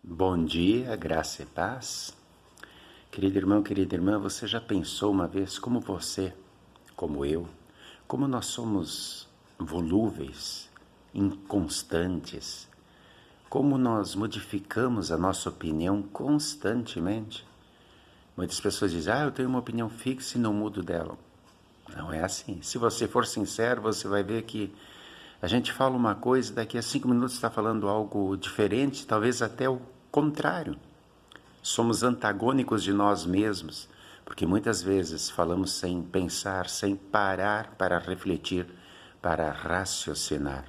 Bom dia, graça e paz. Querido irmão, querida irmã, você já pensou uma vez como você, como eu, como nós somos volúveis, inconstantes, como nós modificamos a nossa opinião constantemente? Muitas pessoas dizem, eu tenho uma opinião fixa e não mudo dela. Não é assim. Se você for sincero, você vai ver que a gente fala uma coisa, daqui a 5 minutos está falando algo diferente, talvez até o contrário. Somos antagônicos de nós mesmos, porque muitas vezes falamos sem pensar, sem parar para refletir, para raciocinar.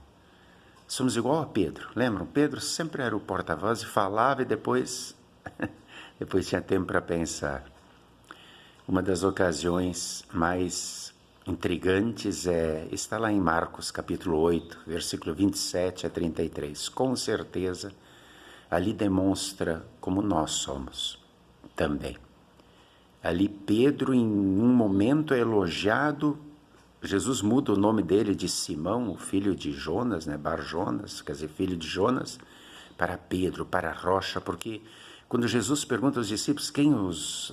Somos igual a Pedro, lembram? Pedro sempre era o porta-voz e falava e depois tinha tempo para pensar. Uma das ocasiões mais intrigantes está lá em Marcos, capítulo 8, versículo 27 a 33. Com certeza, ali demonstra como nós somos também. Ali Pedro, em um momento, é elogiado. Jesus muda o nome dele de Simão, o filho de Jonas, Bar Jonas, quer dizer, filho de Jonas, para Pedro, para a rocha, porque quando Jesus pergunta aos discípulos quem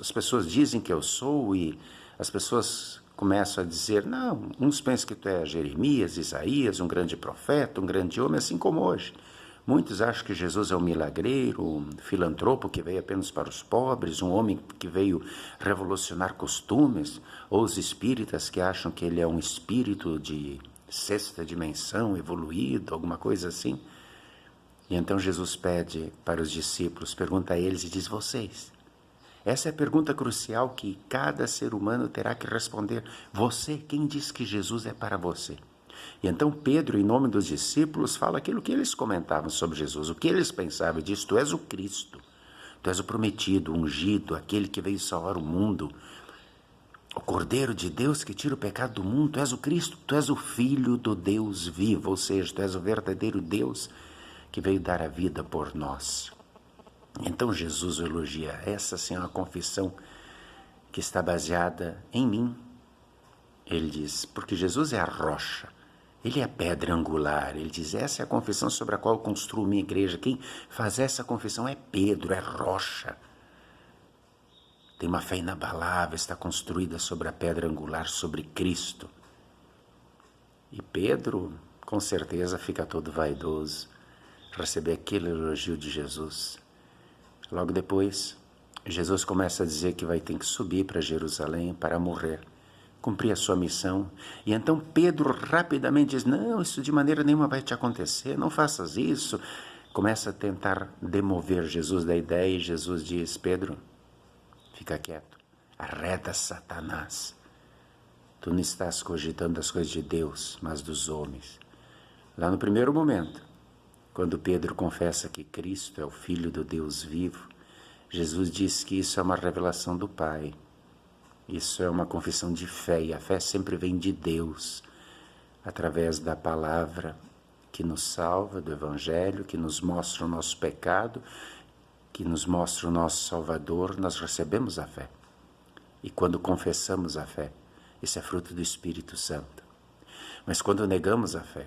as pessoas dizem que eu sou, e as pessoas começam a dizer, não, uns pensam que tu é Jeremias, Isaías, um grande profeta, um grande homem, assim como hoje. Muitos acham que Jesus é um milagreiro, um filantropo que veio apenas para os pobres, um homem que veio revolucionar costumes, ou os espíritas que acham que ele é um espírito de sexta dimensão, evoluído, alguma coisa assim. E então Jesus pede para os discípulos, pergunta a eles e diz, vocês? Essa é a pergunta crucial que cada ser humano terá que responder. Você, quem diz que Jesus é para você? E então Pedro, em nome dos discípulos, fala aquilo que eles comentavam sobre Jesus, o que eles pensavam, e diz, tu és o Cristo, tu és o prometido, o ungido, aquele que veio salvar o mundo, o Cordeiro de Deus que tira o pecado do mundo, tu és o Cristo, tu és o Filho do Deus vivo, ou seja, tu és o verdadeiro Deus que veio dar a vida por nós. Então Jesus o elogia. Essa sim é uma confissão que está baseada em mim. Ele diz, porque Jesus é a rocha, ele é a pedra angular. Ele diz, essa é a confissão sobre a qual eu construo minha igreja. Quem faz essa confissão é Pedro, é rocha. Tem uma fé inabalável, está construída sobre a pedra angular, sobre Cristo. E Pedro, com certeza, fica todo vaidoso, receber aquele elogio de Jesus. Logo depois, Jesus começa a dizer que vai ter que subir para Jerusalém para morrer, cumprir a sua missão. E então Pedro rapidamente diz, não, isso de maneira nenhuma vai te acontecer, não faças isso. Começa a tentar demover Jesus da ideia e Jesus diz, Pedro, fica quieto, arreda Satanás. Tu não estás cogitando das coisas de Deus, mas dos homens. Lá no primeiro momento, quando Pedro confessa que Cristo é o Filho do Deus vivo, Jesus diz que isso é uma revelação do Pai. Isso é uma confissão de fé, e a fé sempre vem de Deus, através da palavra que nos salva, do Evangelho, que nos mostra o nosso pecado, que nos mostra o nosso Salvador, nós recebemos a fé. E quando confessamos a fé, isso é fruto do Espírito Santo. Mas quando negamos a fé,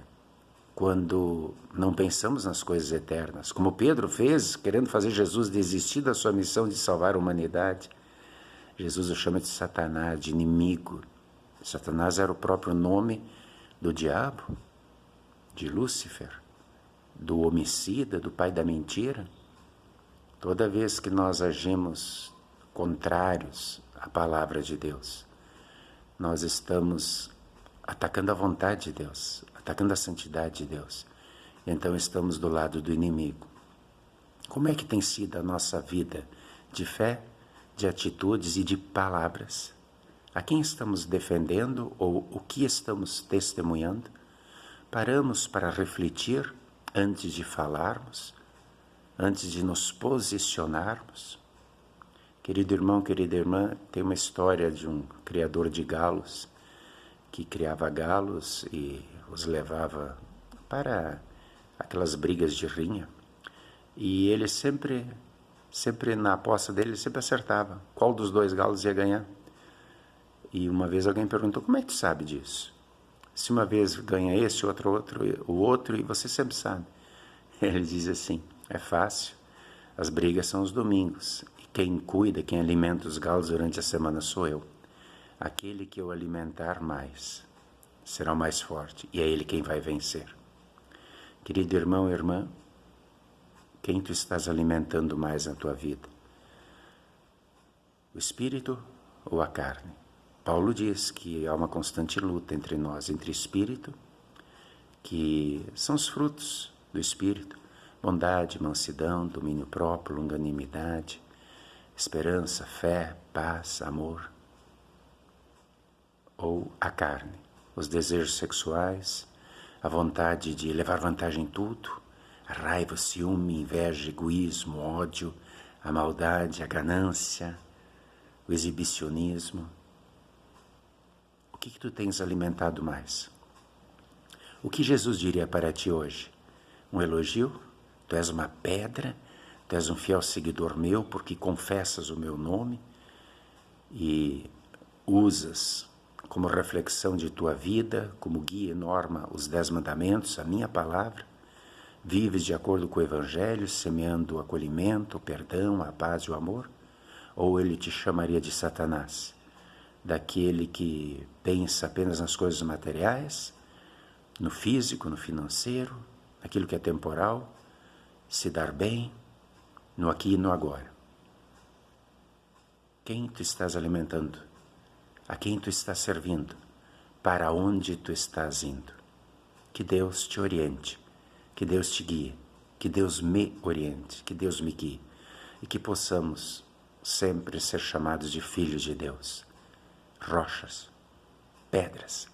quando não pensamos nas coisas eternas, como Pedro fez, querendo fazer Jesus desistir da sua missão de salvar a humanidade, Jesus o chama de Satanás, de inimigo. Satanás era o próprio nome do diabo, de Lúcifer, do homicida, do pai da mentira. Toda vez que nós agimos contrários à palavra de Deus, nós estamos atacando a vontade de Deus, atacando a santidade de Deus. Então estamos do lado do inimigo. Como é que tem sido a nossa vida de fé, de atitudes e de palavras? A quem estamos defendendo ou o que estamos testemunhando? Paramos para refletir antes de falarmos, antes de nos posicionarmos? Querido irmão, querida irmã, tem uma história de um criador de galos que criava galos e os levava para aquelas brigas de rinha. E ele sempre na aposta dele, ele sempre acertava qual dos dois galos ia ganhar. E uma vez alguém perguntou, como é que tu sabe disso? Se uma vez ganha esse, o outro, e você sempre sabe. Ele diz assim, é fácil. As brigas são os domingos. E quem cuida, quem alimenta os galos durante a semana sou eu. Aquele que eu alimentar mais será o mais forte. E é ele quem vai vencer. Querido irmão e irmã, quem tu estás alimentando mais na tua vida? O espírito ou a carne? Paulo diz que há uma constante luta entre nós, entre espírito, que são os frutos do espírito, bondade, mansidão, domínio próprio, longanimidade, esperança, fé, paz, amor, ou a carne, os desejos sexuais, a vontade de levar vantagem em tudo, a raiva, o ciúme, inveja, egoísmo, ódio, a maldade, a ganância, o exibicionismo. O que tu tens alimentado mais? O que Jesus diria para ti hoje? Um elogio? Tu és uma pedra, tu és um fiel seguidor meu porque confessas o meu nome e usas como reflexão de tua vida, como guia e norma, os 10 mandamentos, a minha palavra. Vives de acordo com o Evangelho, semeando o acolhimento, o perdão, a paz e o amor? Ou ele te chamaria de Satanás? Daquele que pensa apenas nas coisas materiais, no físico, no financeiro, naquilo que é temporal, se dar bem, no aqui e no agora. Quem tu estás alimentando? A quem tu estás servindo? Para onde tu estás indo? Que Deus te oriente, que Deus te guie, que Deus me oriente, que Deus me guie e que possamos sempre ser chamados de filhos de Deus. Rochas, pedras,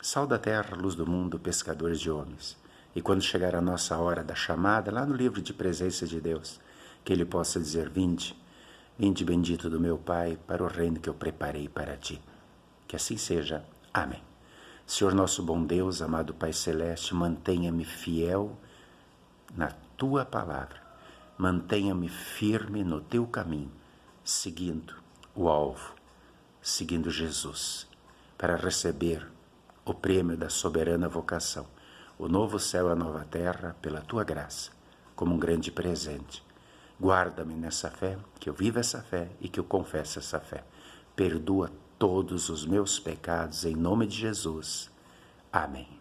sal da terra, luz do mundo, pescadores de homens. E quando chegar a nossa hora da chamada, lá no livro de presença de Deus, que Ele possa dizer: vinde, vinde bendito do meu Pai, para o reino que eu preparei para ti. Que assim seja. Amém. Senhor nosso bom Deus, amado Pai Celeste, mantenha-me fiel na Tua palavra. Mantenha-me firme no Teu caminho, seguindo o alvo, seguindo Jesus, para receber o prêmio da soberana vocação, o novo céu e a nova terra, pela Tua graça, como um grande presente. Guarda-me nessa fé, que eu viva essa fé e que eu confesse essa fé. Perdoa todos os meus pecados, em nome de Jesus. Amém.